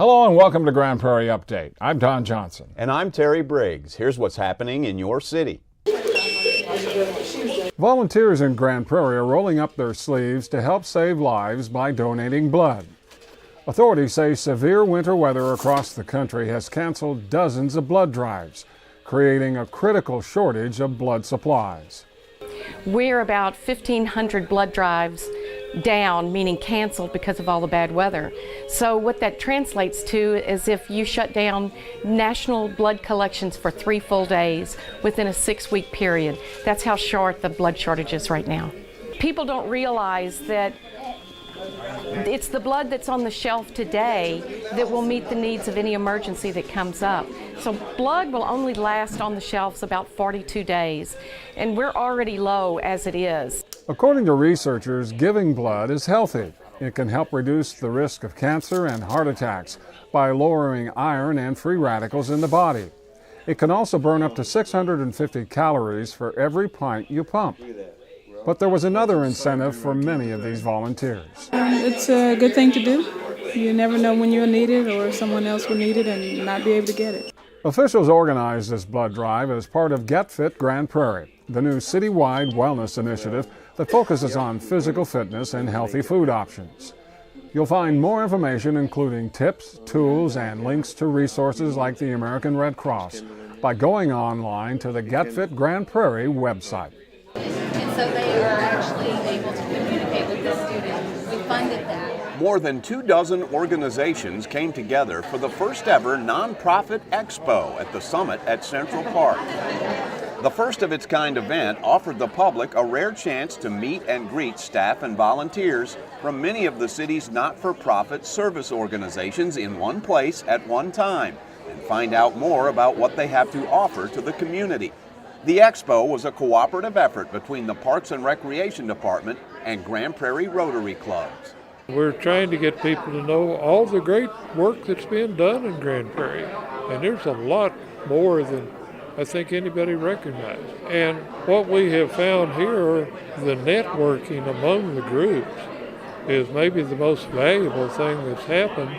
Hello and welcome to Grand Prairie Update. I'm Don Johnson. And I'm Terry Briggs. Here's what's happening in your city. Volunteers in Grand Prairie are rolling up their sleeves to help save lives by donating blood. Authorities say severe winter weather across the country has canceled dozens of blood drives, creating a critical shortage of blood supplies. We're about 1,500 blood drives down, meaning canceled because of all the bad weather. So what that translates to is if you shut down national blood collections for 3 full days within a 6-week period. That's how short the blood shortage is right now. People don't realize that it's the blood that's on the shelf today that will meet the needs of any emergency that comes up. So blood will only last on the shelves about 42 days, and we're already low as it is. According to researchers, giving blood is healthy. It can help reduce the risk of cancer and heart attacks by lowering iron and free radicals in the body. It can also burn up to 650 calories for every pint you pump. But there was another incentive for many of these volunteers. It's a good thing to do. You never know when you'll need it or someone else will need it and not be able to get it. Officials organized this blood drive as part of Get Fit Grand Prairie, the new citywide wellness initiative that focuses on physical fitness and healthy food options. You'll find more information, including tips, tools, and links to resources like the American Red Cross by going online to the Get Fit Grand Prairie website. And so they are actually able to communicate with the students. We funded that. More than 24 organizations came together for the first ever nonprofit Expo at the Summit at Central Park. The first of its kind event offered the public a rare chance to meet and greet staff and volunteers from many of the city's not-for-profit service organizations in one place at one time and find out more about what they have to offer to the community. The Expo was a cooperative effort between the Parks and Recreation Department and Grand Prairie Rotary Clubs. We're trying to get people to know all the great work that's being done in Grand Prairie. And there's a lot more than I think anybody recognizes. And what we have found here, the networking among the groups is maybe the most valuable thing that's happened,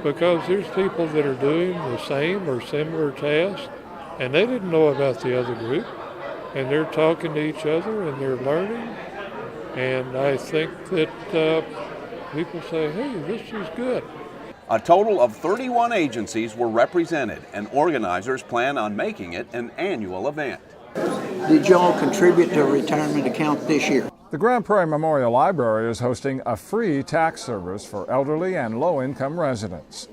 because there's people that are doing the same or similar tasks and they didn't know about the other group, and they're talking to each other and they're learning. And I think that people say, hey, this is good. A total of 31 agencies were represented, and organizers plan on making it an annual event. Did y'all contribute to a retirement account this year? The Grand Prairie Memorial Library is hosting a free tax service for elderly and low-income residents.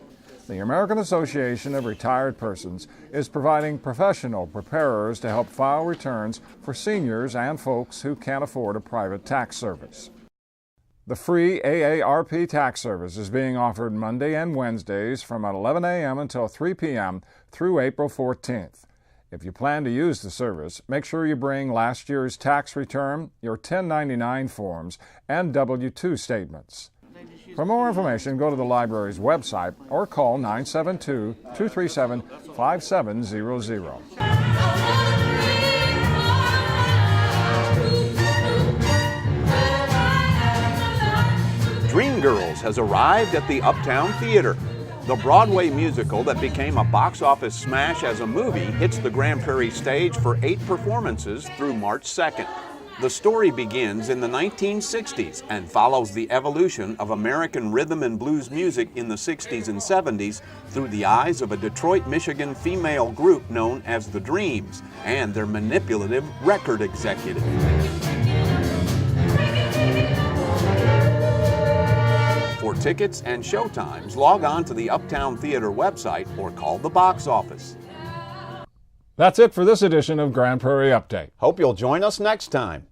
The American Association of Retired Persons is providing professional preparers to help file returns for seniors and folks who can't afford a private tax service. The free AARP Tax Service is being offered Monday and Wednesdays from 11 a.m. until 3 p.m. through April 14th. If you plan to use the service, make sure you bring last year's tax return, your 1099 forms, and W-2 statements. For more information, go to the library's website or call 972-237-5700. Dreamgirls has arrived at the Uptown Theater. The Broadway musical that became a box office smash as a movie hits the Grand Prairie stage for 8 performances through March 2nd. The story begins in the 1960s and follows the evolution of American rhythm and blues music in the 60s and 70s through the eyes of a Detroit, Michigan female group known as the Dreams and their manipulative record executive. For tickets and showtimes, log on to the Uptown Theater website or call the box office. That's it for this edition of Grand Prairie Update. Hope you'll join us next time.